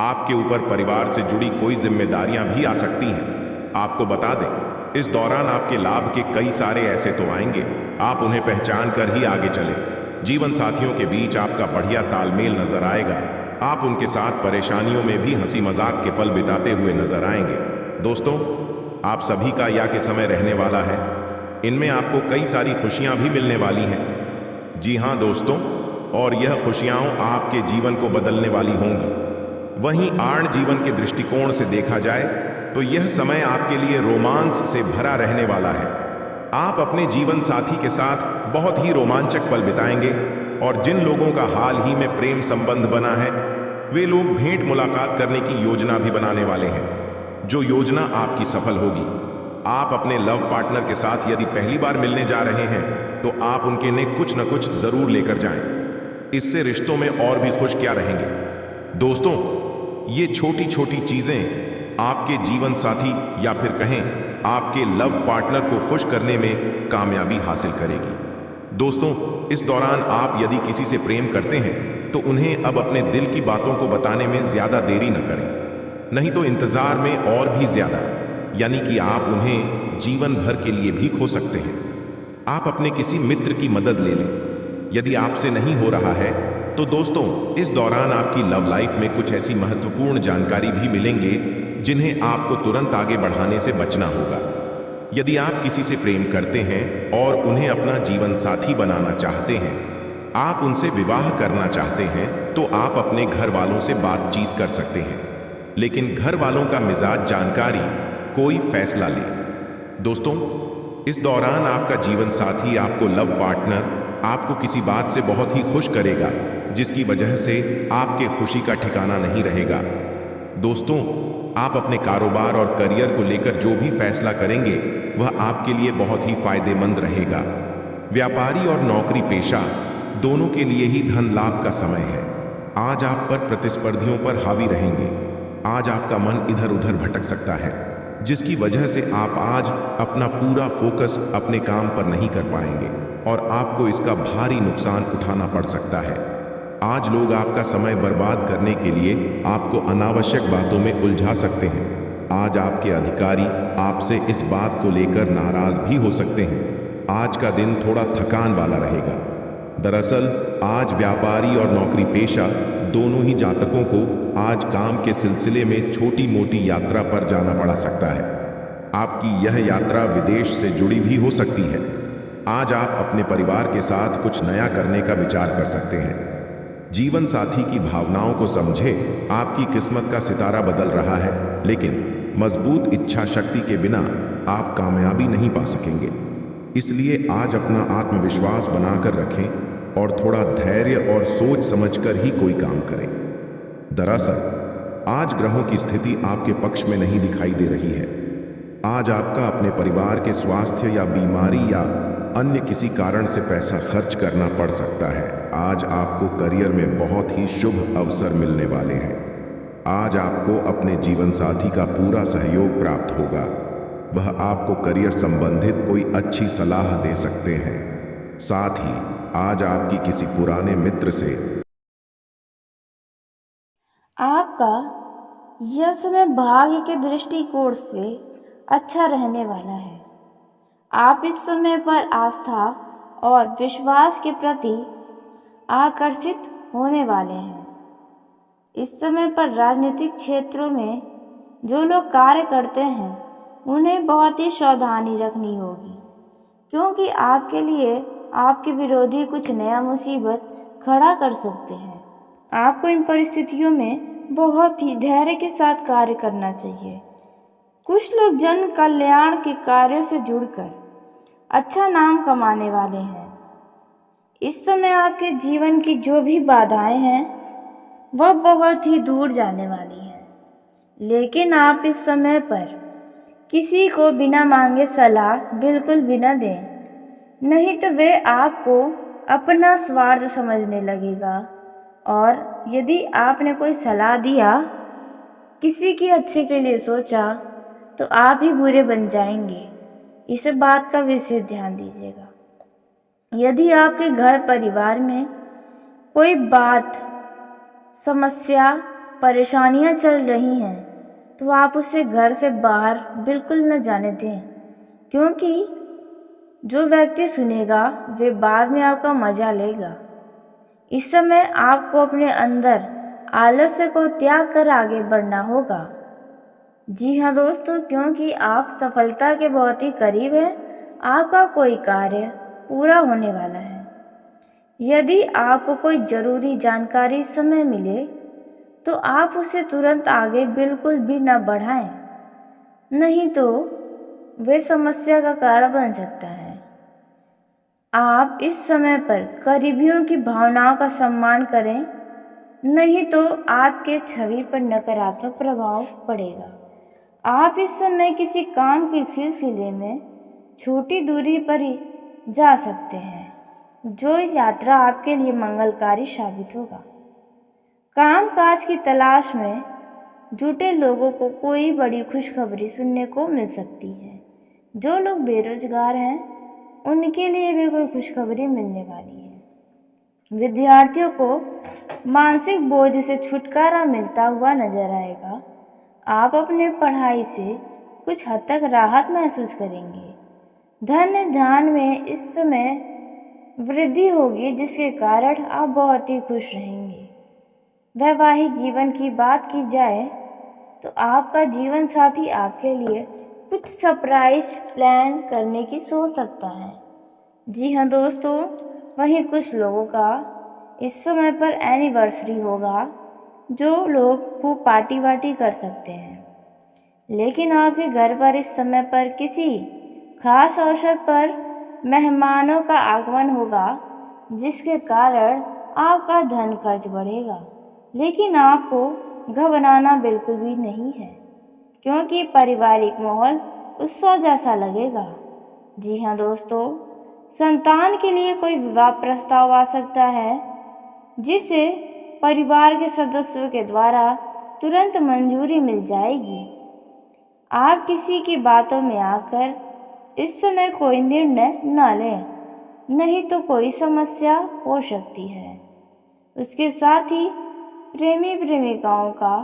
आपके ऊपर परिवार से जुड़ी कोई जिम्मेदारियां भी आ सकती हैं। आपको बता दें, इस दौरान आपके लाभ के कई सारे ऐसे तो आएंगे, आप उन्हें पहचान कर ही आगे चलें। जीवन साथियों के बीच आपका बढ़िया तालमेल नजर आएगा। आप उनके साथ परेशानियों में भी हंसी मजाक के पल बिताते हुए नजर आएंगे। दोस्तों, आप सभी का या के समय रहने वाला है। इनमें आपको कई सारी खुशियां भी मिलने वाली हैं। जी हाँ दोस्तों, और यह खुशियां आपके जीवन को बदलने वाली होंगी। वहीं आड़ जीवन के दृष्टिकोण से देखा जाए तो यह समय आपके लिए रोमांस से भरा रहने वाला है। आप अपने जीवन साथी के साथ बहुत ही रोमांचक पल बिताएंगे और जिन लोगों का हाल ही में प्रेम संबंध बना है, वे लोग भेंट मुलाकात करने की योजना भी बनाने वाले हैं, जो योजना आपकी सफल होगी। आप अपने लव पार्टनर के साथ यदि पहली बार मिलने जा रहे हैं तो आप उनके लिए कुछ न कुछ जरूर लेकर जाएं। इससे रिश्तों में और भी खुश क्या रहेंगे। दोस्तों, ये छोटी छोटी चीजें आपके जीवन साथी या फिर कहें आपके लव पार्टनर को खुश करने में कामयाबी हासिल करेगी। दोस्तों, इस दौरान आप यदि किसी से प्रेम करते हैं तो उन्हें अब अपने दिल की बातों को बताने में ज्यादा देरी न करें, नहीं तो इंतजार में और भी ज्यादा, यानी कि आप उन्हें जीवन भर के लिए भी खो सकते हैं। आप अपने किसी मित्र की मदद ले लें। यदि आपसे नहीं हो रहा है तो दोस्तों, इस दौरान आपकी लव लाइफ में कुछ ऐसी महत्वपूर्ण जानकारी भी मिलेंगे जिन्हें आपको तुरंत आगे बढ़ाने से बचना होगा। यदि आप किसी से प्रेम करते हैं और उन्हें अपना जीवन साथी बनाना चाहते हैं, आप उनसे विवाह करना चाहते हैं, तो आप अपने घर वालों से बातचीत कर सकते हैं, लेकिन घर वालों का मिजाज जानकारी कोई फैसला ले। दोस्तों, इस दौरान आपका जीवन साथी, आपको लव पार्टनर आपको किसी बात से बहुत ही खुश करेगा, जिसकी वजह से आपके खुशी का ठिकाना नहीं रहेगा। दोस्तों, आप अपने कारोबार और करियर को लेकर जो भी फैसला करेंगे वह आपके लिए बहुत ही फायदेमंद रहेगा। व्यापारी और नौकरी पेशा दोनों के लिए ही धन लाभ का समय है। आज आप पर प्रतिस्पर्धियों पर हावी रहेंगे। आज आपका मन इधर उधर भटक सकता है, जिसकी वजह से आप आज अपना पूरा फोकस अपने काम पर नहीं कर पाएंगे और आपको इसका भारी नुकसान उठाना पड़ सकता है। आज लोग आपका समय बर्बाद करने के लिए आपको अनावश्यक बातों में उलझा सकते हैं। आज आपके अधिकारी आपसे इस बात को लेकर नाराज भी हो सकते हैं। आज का दिन थोड़ा थकान वाला रहेगा। दरअसल आज व्यापारी और नौकरी पेशा दोनों ही जातकों को आज काम के सिलसिले में छोटी मोटी यात्रा पर जाना पड़ सकता है। आपकी यह यात्रा विदेश से जुड़ी भी हो सकती है। आज आप अपने परिवार के साथ कुछ नया करने का विचार कर सकते हैं। जीवन साथी की भावनाओं को समझे। आपकी किस्मत का सितारा बदल रहा है, लेकिन मजबूत इच्छा शक्ति के बिना आप कामयाबी नहीं पा सकेंगे। इसलिए आज अपना आत्मविश्वास बनाकर रखें और थोड़ा धैर्य और सोच समझकर ही कोई काम करें। दरअसल आज ग्रहों की स्थिति आपके पक्ष में नहीं दिखाई दे रही है। आज आपका अपने परिवार के स्वास्थ्य या बीमारी या अन्य किसी कारण से पैसा खर्च करना पड़ सकता है। आज आपको करियर में बहुत ही शुभ अवसर मिलने वाले हैं। आज आपको अपने जीवन साथी का पूरा सहयोग प्राप्त होगा। वह आपको करियर संबंधित कोई अच्छी सलाह दे सकते हैं। साथ ही आज आपकी किसी पुराने मित्र से आपका यह समय भाग्य के दृष्टिकोण से अच्छा रहने वाला है। आप इस समय पर आस्था और विश्वास के प्रति आकर्षित होने वाले हैं। इस समय पर राजनीतिक क्षेत्रों में जो लोग कार्य करते हैं उन्हें बहुत ही सावधानी रखनी होगी, क्योंकि आपके लिए आपके विरोधी कुछ नया मुसीबत खड़ा कर सकते हैं। आपको इन परिस्थितियों में बहुत ही धैर्य के साथ कार्य करना चाहिए। कुछ लोग जन कल्याण के कार्यों से जुड़कर अच्छा नाम कमाने वाले हैं। इस समय आपके जीवन की जो भी बाधाएं हैं वह बहुत ही दूर जाने वाली हैं, लेकिन आप इस समय पर किसी को बिना मांगे सलाह बिल्कुल भी न दें, नहीं तो वे आपको अपना स्वार्थ समझने लगेगा। और यदि आपने कोई सलाह दिया, किसी के अच्छे के लिए सोचा, तो आप ही बुरे बन जाएंगे। इस बात का विशेष ध्यान दीजिएगा। यदि आपके घर परिवार में कोई बात, समस्या, परेशानियां चल रही हैं, तो आप उसे घर से बाहर बिल्कुल न जाने दें, क्योंकि जो व्यक्ति सुनेगा वे बाद में आपका मजा लेगा। इस समय आपको अपने अंदर आलस्य को त्याग कर आगे बढ़ना होगा। जी हाँ दोस्तों, क्योंकि आप सफलता के बहुत ही करीब हैं। आपका कोई कार्य पूरा होने वाला है। यदि आपको कोई ज़रूरी जानकारी इस समय मिले तो आप उसे तुरंत आगे बिल्कुल भी न बढ़ाएं, नहीं तो वे समस्या का कारण बन सकता है। आप इस समय पर करीबियों की भावनाओं का सम्मान करें, नहीं तो आपके छवि पर नकारात्मक प्रभाव पड़ेगा। आप इस समय किसी काम के सिलसिले में छोटी दूरी पर ही जा सकते हैं, जो यात्रा आपके लिए मंगलकारी साबित होगा। कामकाज की तलाश में जुटे लोगों को कोई बड़ी खुशखबरी सुनने को मिल सकती है। जो लोग बेरोजगार हैं उनके लिए भी कोई खुशखबरी मिलने वाली है। विद्यार्थियों को मानसिक बोझ से छुटकारा मिलता हुआ नजर आएगा। आप अपने पढ़ाई से कुछ हद तक राहत महसूस करेंगे। धन धान में इस समय वृद्धि होगी, जिसके कारण आप बहुत ही खुश रहेंगे। वैवाहिक जीवन की बात की जाए तो आपका जीवन साथी आपके लिए कुछ सरप्राइज प्लान करने की सोच सकता है। जी हाँ दोस्तों, वहीं कुछ लोगों का इस समय पर एनिवर्सरी होगा, जो लोग खूब पार्टी वार्टी कर सकते हैं। लेकिन आपके घर पर इस समय पर किसी खास अवसर पर मेहमानों का आगमन होगा, जिसके कारण आपका धन खर्च बढ़ेगा। लेकिन आपको घबराना बिल्कुल भी नहीं है, क्योंकि पारिवारिक माहौल उत्सव जैसा लगेगा। जी हाँ दोस्तों, संतान के लिए कोई विवाह प्रस्ताव आ सकता है, जिसे परिवार के सदस्यों के द्वारा तुरंत मंजूरी मिल जाएगी। आप किसी की बातों में आकर इस समय कोई निर्णय न लें, नहीं तो कोई समस्या हो सकती है। उसके साथ ही प्रेमी प्रेमिकाओं का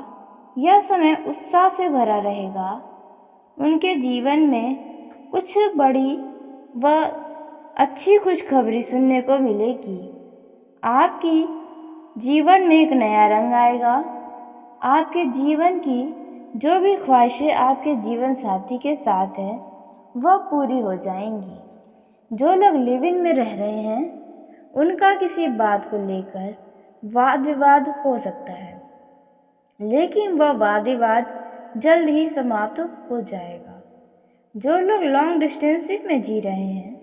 यह समय उत्साह से भरा रहेगा। उनके जीवन में कुछ बड़ी व अच्छी खुशखबरी सुनने को मिलेगी। आपकी जीवन में एक नया रंग आएगा। आपके जीवन की जो भी ख्वाहिशें आपके जीवन साथी के साथ है वह पूरी हो जाएंगी। जो लोग लिव इन में रह रहे हैं उनका किसी बात को लेकर वाद विवाद हो सकता है, लेकिन वह वाद विवाद जल्द ही समाप्त हो जाएगा। जो लोग लॉन्ग डिस्टेंसशिप में जी रहे हैं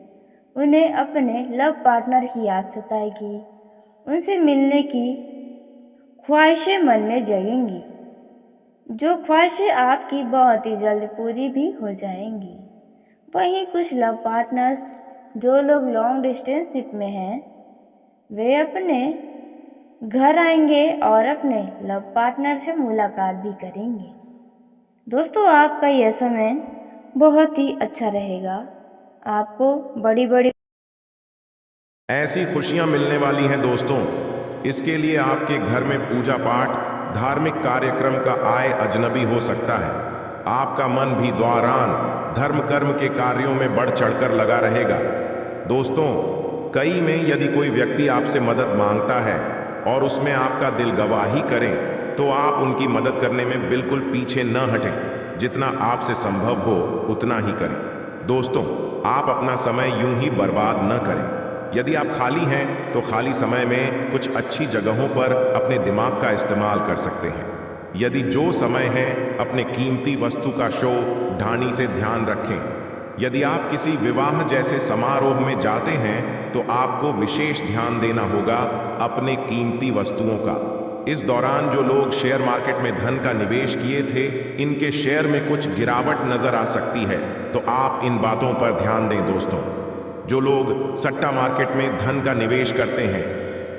उन्हें अपने लव पार्टनर की याद सताएगी। उनसे मिलने की ख्वाहिशें मन में जगेंगी, जो ख्वाहिशें आपकी बहुत ही जल्द पूरी भी हो जाएंगी। वहीं कुछ लव पार्टनर्स जो लोग लॉन्ग डिस्टेंसशिप में हैं वे अपने घर आएंगे और अपने लव पार्टनर से मुलाकात भी करेंगे। दोस्तों, आपका यह समय बहुत ही अच्छा रहेगा। आपको बड़ी बड़ी ऐसी खुशियां मिलने वाली हैं दोस्तों। इसके लिए आपके घर में पूजा पाठ, धार्मिक कार्यक्रम का आय अजनबी हो सकता है। आपका मन भी द्वारान धर्म कर्म के कार्यों में बढ़ चढ़कर लगा रहेगा। दोस्तों, कई में यदि कोई व्यक्ति आपसे मदद मांगता है और उसमें आपका दिल गवाही करे तो आप उनकी मदद करने में बिल्कुल पीछे न हटें। जितना आपसे संभव हो उतना ही करें। दोस्तों, आप अपना समय यूं ही बर्बाद न करें। यदि आप खाली हैं तो खाली समय में कुछ अच्छी जगहों पर अपने दिमाग का इस्तेमाल कर सकते हैं। यदि जो समय है अपने कीमती वस्तु का शो ढानी से ध्यान रखें। यदि आप किसी विवाह जैसे समारोह में जाते हैं तो आपको विशेष ध्यान देना होगा अपने कीमती वस्तुओं का। इस दौरान जो लोग शेयर मार्केट में धन का निवेश किए थे, इनके शेयर में कुछ गिरावट नजर आ सकती है, तो आप इन बातों पर ध्यान दें। दोस्तों, जो लोग सट्टा मार्केट में धन का निवेश करते हैं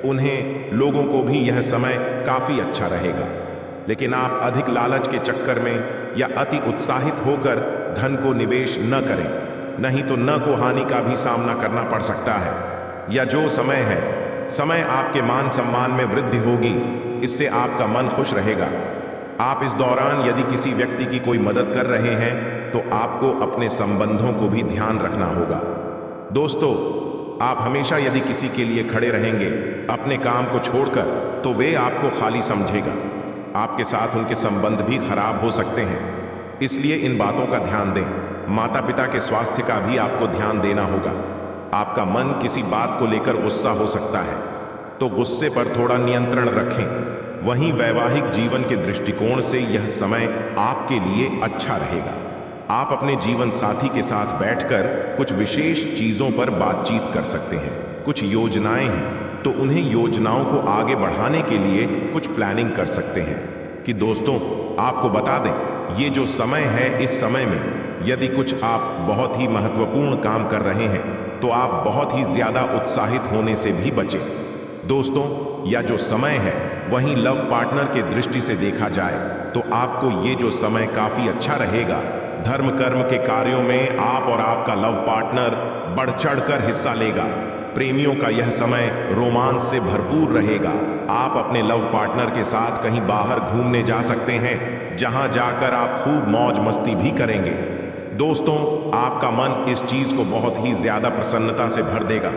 उन्हें लोगों को भी यह समय काफी अच्छा रहेगा। लेकिन आप अधिक लालच के चक्कर में या अति उत्साहित होकर धन को निवेश न करें, नहीं तो न को हानि का भी सामना करना पड़ सकता है। या जो समय है, समय आपके मान सम्मान में वृद्धि होगी, इससे आपका मन खुश रहेगा। आप इस दौरान यदि किसी व्यक्ति की कोई मदद कर रहे हैं तो आपको अपने संबंधों को भी ध्यान रखना होगा। दोस्तों, आप हमेशा यदि किसी के लिए खड़े रहेंगे अपने काम को छोड़कर तो वे आपको खाली समझेगा। आपके साथ उनके संबंध भी खराब हो सकते हैं, इसलिए इन बातों का ध्यान दें। माता पिता के स्वास्थ्य का भी आपको ध्यान देना होगा। आपका मन किसी बात को लेकर गुस्सा हो सकता है, तो गुस्से पर थोड़ा नियंत्रण रखें। वहीं वैवाहिक जीवन के दृष्टिकोण से यह समय आपके लिए अच्छा रहेगा। आप अपने जीवन साथी के साथ बैठकर कुछ विशेष चीजों पर बातचीत कर सकते हैं। कुछ योजनाएं हैं तो उन्हें योजनाओं को आगे बढ़ाने के लिए कुछ प्लानिंग कर सकते हैं। कि दोस्तों, आपको बता दें, ये जो समय है, इस समय में यदि कुछ आप बहुत ही महत्वपूर्ण काम कर रहे हैं तो आप बहुत ही ज्यादा उत्साहित होने से भी बचें। दोस्तों, यह जो समय है वहीं लव पार्टनर के दृष्टि से देखा जाए तो आपको ये जो समय काफी अच्छा रहेगा। धर्म कर्म के कार्यों में आप और आपका लव पार्टनर बढ़ चढ़कर हिस्सा लेगा। प्रेमियों का यह समय रोमांस से भरपूर रहेगा। आप अपने लव पार्टनर के साथ कहीं बाहर घूमने जा सकते हैं, जहां जाकर आप खूब मौज मस्ती भी करेंगे। दोस्तों, आपका मन इस चीज को बहुत ही ज्यादा प्रसन्नता से भर देगा।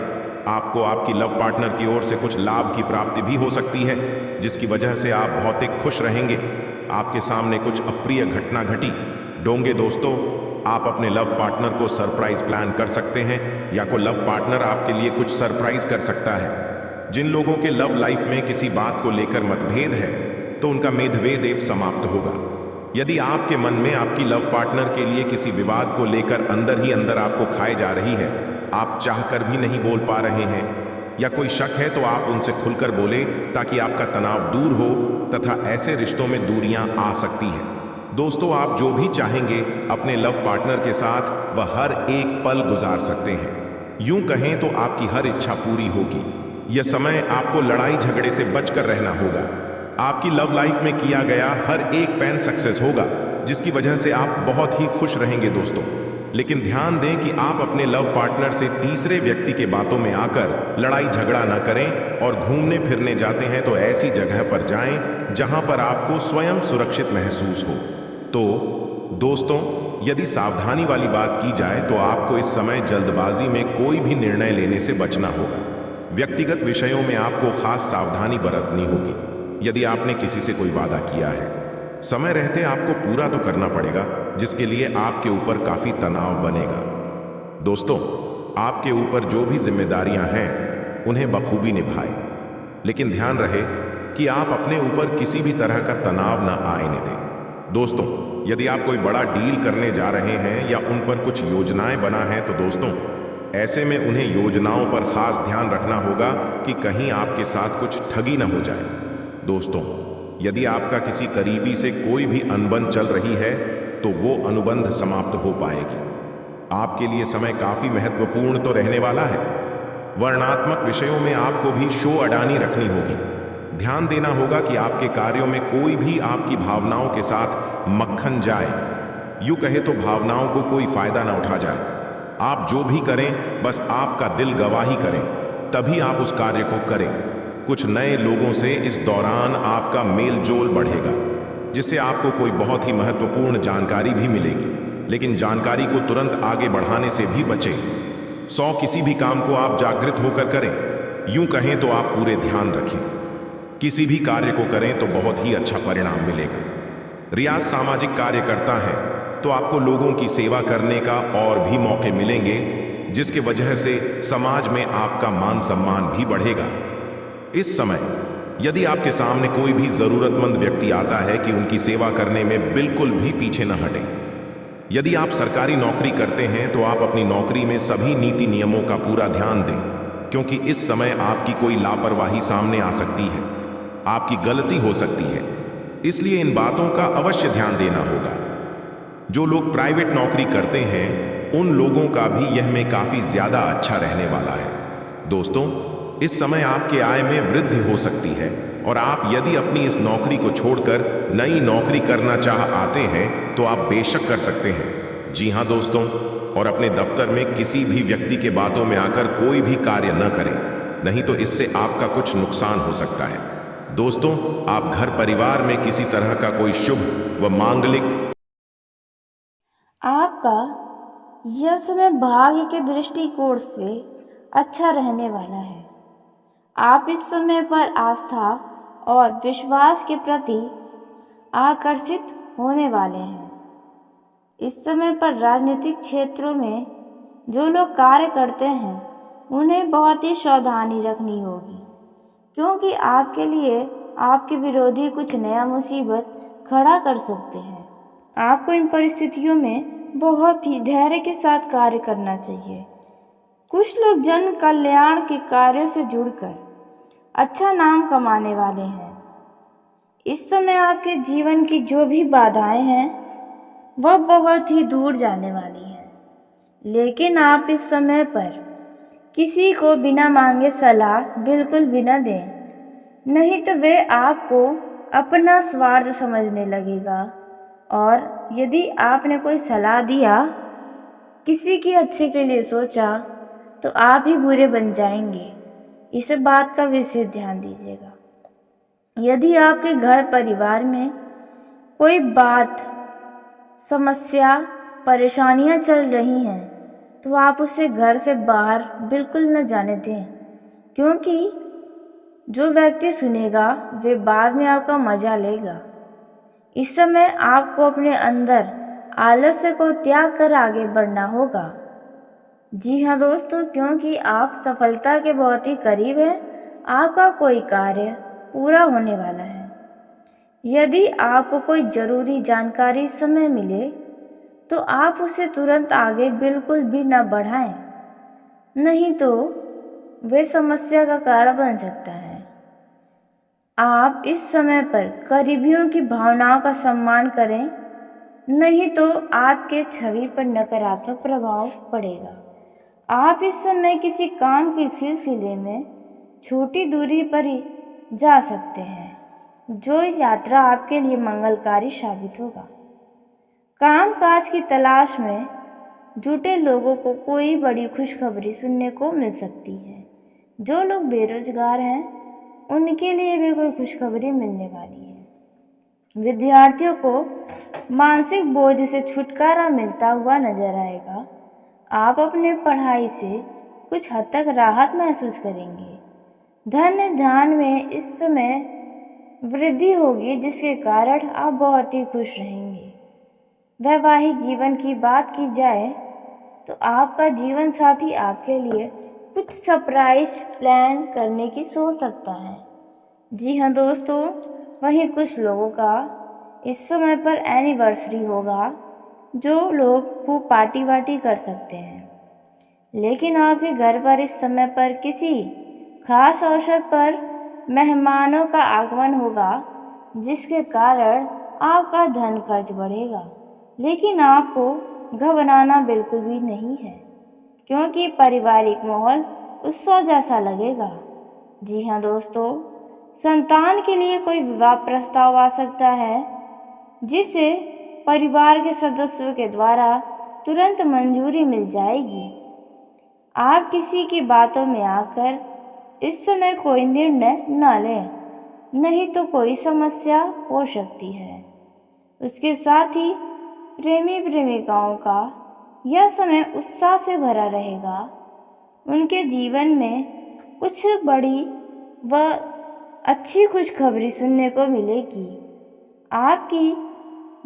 आपको आपकी लव पार्टनर की ओर से कुछ लाभ की प्राप्ति भी हो सकती है, जिसकी वजह से आप बहुत ही खुश रहेंगे। आपके सामने कुछ अप्रिय घटना घटी डोंगे। दोस्तों, आप अपने लव पार्टनर को सरप्राइज प्लान कर सकते हैं या कोई लव पार्टनर आपके लिए कुछ सरप्राइज कर सकता है। जिन लोगों के लव लाइफ में किसी बात को लेकर मतभेद है तो उनका मेदवेद एव समाप्त होगा। यदि आपके मन में आपकी लव पार्टनर के लिए किसी विवाद को लेकर अंदर ही अंदर आपको खाए जा रही है, आप चाहकर भी नहीं बोल पा रहे हैं, या कोई शक है, तो आप उनसे खुलकर बोले ताकि आपका तनाव दूर हो तथा ऐसे रिश्तों में दूरियां आ सकती हैं। दोस्तों, आप जो भी चाहेंगे अपने लव पार्टनर के साथ वह हर एक पल गुजार सकते हैं। यूं कहें तो आपकी हर इच्छा पूरी होगी। यह समय आपको लड़ाई झगड़े से बचकर रहना होगा। आपकी लव लाइफ में किया गया हर एक प्लान सक्सेस होगा, जिसकी वजह से आप बहुत ही खुश रहेंगे। दोस्तों, लेकिन ध्यान दें कि आप अपने लव पार्टनर से तीसरे व्यक्ति के बातों में आकर लड़ाई झगड़ा न करें, और घूमने फिरने जाते हैं तो ऐसी जगह पर जाएं जहां पर आपको स्वयं सुरक्षित महसूस हो। तो दोस्तों, यदि सावधानी वाली बात की जाए तो आपको इस समय जल्दबाजी में कोई भी निर्णय लेने से बचना होगा। व्यक्तिगत विषयों में आपको खास सावधानी बरतनी होगी। यदि आपने किसी से कोई वादा किया है समय रहते आपको पूरा तो करना पड़ेगा, जिसके लिए आपके ऊपर काफी तनाव बनेगा। दोस्तों, आपके ऊपर जो भी जिम्मेदारियां हैं उन्हें बखूबी निभाएं, लेकिन ध्यान रहे कि आप अपने ऊपर किसी भी तरह का तनाव न आने दें। दोस्तों, यदि आप कोई बड़ा डील करने जा रहे हैं या उन पर कुछ योजनाएं बना है तो दोस्तों, ऐसे में उन्हें योजनाओं पर खास ध्यान रखना होगा कि कहीं आपके साथ कुछ ठगी न हो जाए। दोस्तों, यदि आपका किसी करीबी से कोई भी अनबन चल रही है तो वो अनुबंध समाप्त हो पाएगी। आपके लिए समय काफी महत्वपूर्ण तो रहने वाला है। वर्णनात्मक विषयों में आपको भी शो अडानी रखनी होगी। ध्यान देना होगा कि आपके कार्यों में कोई भी आपकी भावनाओं के साथ मक्खन जाए, यूं कहे तो भावनाओं को कोई फायदा ना उठा जाए। आप जो भी करें बस आपका दिल गवाही करें, तभी आप उस कार्य को करें। कुछ नए लोगों से इस दौरान आपका मेल जोल बढ़ेगा, जिससे आपको कोई बहुत ही महत्वपूर्ण जानकारी भी मिलेगी, लेकिन जानकारी को तुरंत आगे बढ़ाने से भी बचें। किसी भी काम को आप जागृत होकर करें, यूं कहें तो आप पूरे ध्यान रखें। किसी भी कार्य को करें तो बहुत ही अच्छा परिणाम मिलेगा। रियाज सामाजिक कार्य करता है तो आपको लोगों की सेवा करने का और भी मौके मिलेंगे, जिसके वजह से समाज में आपका मान सम्मान भी बढ़ेगा। इस समय यदि आपके सामने कोई भी जरूरतमंद व्यक्ति आता है कि उनकी सेवा करने में बिल्कुल भी पीछे न हटें। यदि आप सरकारी नौकरी करते हैं तो आप अपनी नौकरी में सभी नीति नियमों का पूरा ध्यान दें, क्योंकि इस समय आपकी कोई लापरवाही सामने आ सकती है, आपकी गलती हो सकती है, इसलिए इन बातों का अवश्य ध्यान देना होगा। जो लोग प्राइवेट नौकरी करते हैं उन लोगों का भी यह में काफी ज्यादा अच्छा रहने वाला है। दोस्तों, इस समय आपके आय में वृद्धि हो सकती है और आप यदि अपनी इस नौकरी को छोड़कर नई नौकरी करना चाह आते हैं तो आप बेशक कर सकते हैं। जी हाँ दोस्तों, और अपने दफ्तर में किसी भी व्यक्ति के बातों में आकर कोई भी कार्य न करें, नहीं तो इससे आपका कुछ नुकसान हो सकता है। दोस्तों, आप घर परिवार में किसी तरह का कोई शुभ व मांगलिक आपका यह समय भाग्य के दृष्टिकोण से अच्छा रहने वाला है। आप इस समय पर आस्था और विश्वास के प्रति आकर्षित होने वाले हैं। इस समय पर राजनीतिक क्षेत्रों में जो लोग कार्य करते हैं उन्हें बहुत ही सावधानी रखनी होगी, क्योंकि आपके लिए आपके विरोधी कुछ नया मुसीबत खड़ा कर सकते हैं। आपको इन परिस्थितियों में बहुत ही धैर्य के साथ कार्य करना चाहिए। कुछ लोग जन कल्याण के कार्यों से जुड़कर अच्छा नाम कमाने वाले हैं। इस समय आपके जीवन की जो भी बाधाएं हैं वह बहुत ही दूर जाने वाली हैं, लेकिन आप इस समय पर किसी को बिना मांगे सलाह बिल्कुल भी न दें, नहीं तो वे आपको अपना स्वार्थ समझने लगेगा। और यदि आपने कोई सलाह दिया, किसी के अच्छे के लिए सोचा, तो आप ही बुरे बन जाएंगे। इस बात का विशेष ध्यान दीजिएगा। यदि आपके घर परिवार में कोई बात, समस्या, परेशानियां चल रही हैं तो आप उसे घर से बाहर बिल्कुल न जाने दें, क्योंकि जो व्यक्ति सुनेगा वे बाद में आपका मजा लेगा। इस समय आपको अपने अंदर आलस्य को त्याग कर आगे बढ़ना होगा। जी हाँ दोस्तों, क्योंकि आप सफलता के बहुत ही करीब हैं। आपका कोई कार्य पूरा होने वाला है। यदि आपको कोई जरूरी जानकारी समय मिले तो आप उसे तुरंत आगे बिल्कुल भी न बढ़ाएं, नहीं तो वे समस्या का कारण बन सकता है। आप इस समय पर करीबियों की भावनाओं का सम्मान करें, नहीं तो आपके छवि पर नकारात्मक प्रभाव पड़ेगा। आप इस समय किसी काम के सिलसिले में छोटी दूरी पर ही जा सकते हैं, जो यात्रा आपके लिए मंगलकारी साबित होगा। कामकाज की तलाश में जुटे लोगों को कोई बड़ी खुशखबरी सुनने को मिल सकती है। जो लोग बेरोजगार हैं उनके लिए भी कोई खुशखबरी मिलने वाली है। विद्यार्थियों को मानसिक बोझ से छुटकारा मिलता हुआ नजर आएगा। आप अपने पढ़ाई से कुछ हद तक राहत महसूस करेंगे। धन ध्यान में इस समय वृद्धि होगी, जिसके कारण आप बहुत ही खुश रहेंगे। वैवाहिक जीवन की बात की जाए तो आपका जीवन साथी आपके लिए कुछ सरप्राइज प्लान करने की सोच सकता है। जी हाँ दोस्तों, वहीं कुछ लोगों का इस समय पर एनिवर्सरी होगा, जो लोग खूब पार्टी वार्टी कर सकते हैं। लेकिन आपके घर पर इस समय पर किसी खास अवसर पर मेहमानों का आगमन होगा, जिसके कारण आपका धन खर्च बढ़ेगा। लेकिन आपको घबराना बिल्कुल भी नहीं है, क्योंकि पारिवारिक माहौल उत्सव जैसा लगेगा। जी हाँ दोस्तों, संतान के लिए कोई विवाह प्रस्ताव आ सकता है, जिसे परिवार के सदस्यों के द्वारा तुरंत मंजूरी मिल जाएगी। आप किसी की बातों में आकर इस समय कोई निर्णय न लें, नहीं तो कोई समस्या हो सकती है। उसके साथ ही प्रेमी प्रेमिकाओं का यह समय उत्साह से भरा रहेगा। उनके जीवन में कुछ बड़ी व अच्छी खुशखबरी सुनने को मिलेगी। आपकी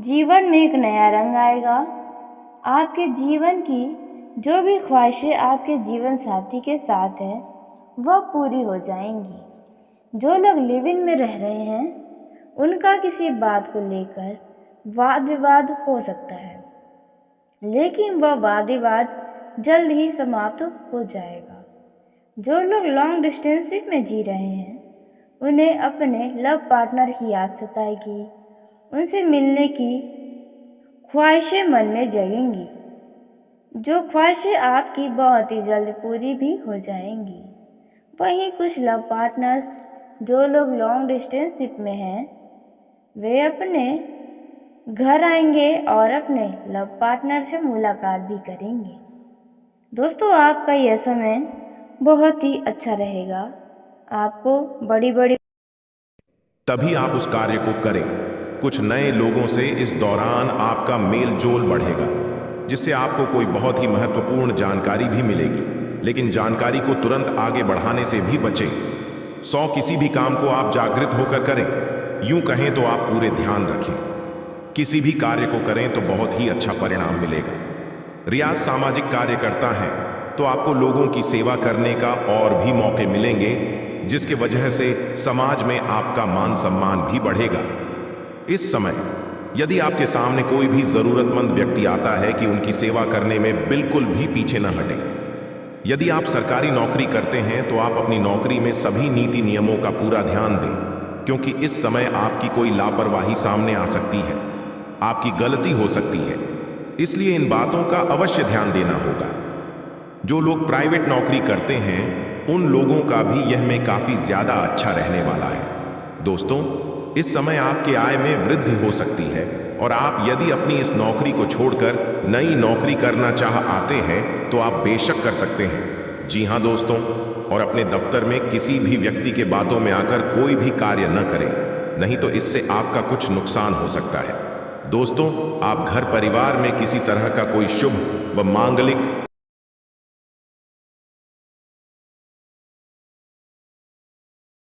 जीवन में एक नया रंग आएगा। आपके जीवन की जो भी ख्वाहिशें आपके जीवन साथी के साथ है, वह पूरी हो जाएंगी। जो लोग लिव इन में रह रहे हैं, उनका किसी बात को लेकर वाद विवाद हो सकता है, लेकिन वह वाद विवाद जल्द ही समाप्त हो जाएगा। जो लोग लॉन्ग डिस्टेंसशिप में जी रहे हैं, उन्हें अपने लव पार्टनर की याद सताएगी। उनसे मिलने की ख्वाहिशें मन में जगेंगी, जो ख्वाहिशें आपकी बहुत ही जल्द पूरी भी हो जाएंगी। वहीं कुछ लव पार्टनर्स, जो लोग लॉन्ग डिस्टेंसशिप में हैं, वे अपने घर आएंगे और अपने लव पार्टनर से मुलाकात भी करेंगे। दोस्तों, आपका यह समय बहुत ही अच्छा रहेगा। आपको बड़ी बड़ी तभी आप उस कार्य को करें। कुछ नए लोगों से इस दौरान आपका मेल जोल बढ़ेगा, जिससे आपको कोई बहुत ही महत्वपूर्ण जानकारी भी मिलेगी। लेकिन जानकारी को तुरंत आगे बढ़ाने से भी बचें। 100 किसी भी काम को आप जागृत होकर करें। यूं कहें तो आप पूरे ध्यान रखें। किसी भी कार्य को करें तो बहुत ही अच्छा परिणाम मिलेगा। रियाज सामाजिक कार्य करता है तो आपको लोगों की सेवा करने का और भी मौके मिलेंगे, जिसके वजह से समाज में आपका मान सम्मान भी बढ़ेगा। इस समय यदि आपके सामने कोई भी जरूरतमंद व्यक्ति आता है कि उनकी सेवा करने में बिल्कुल भी पीछे न हटें। यदि आप सरकारी नौकरी करते हैं तो आप अपनी नौकरी में सभी नीति नियमों का पूरा ध्यान दें, क्योंकि इस समय आपकी कोई लापरवाही सामने आ सकती है, आपकी गलती हो सकती है। इसलिए इन बातों का अवश्य ध्यान देना होगा। जो लोग प्राइवेट नौकरी करते हैं, उन लोगों का भी यह में काफी ज्यादा अच्छा रहने वाला है। दोस्तों, इस समय आपके आय में वृद्धि हो सकती है और आप यदि अपनी इस नौकरी को छोड़कर नई नौकरी करना चाह आते हैं तो आप बेशक कर सकते हैं। जी हाँ दोस्तों, और अपने दफ्तर में किसी भी व्यक्ति के बातों में आकर कोई भी कार्य न करें, नहीं तो इससे आपका कुछ नुकसान हो सकता है। दोस्तों, आप घर परिवार में किसी तरह का कोई शुभ व मांगलिक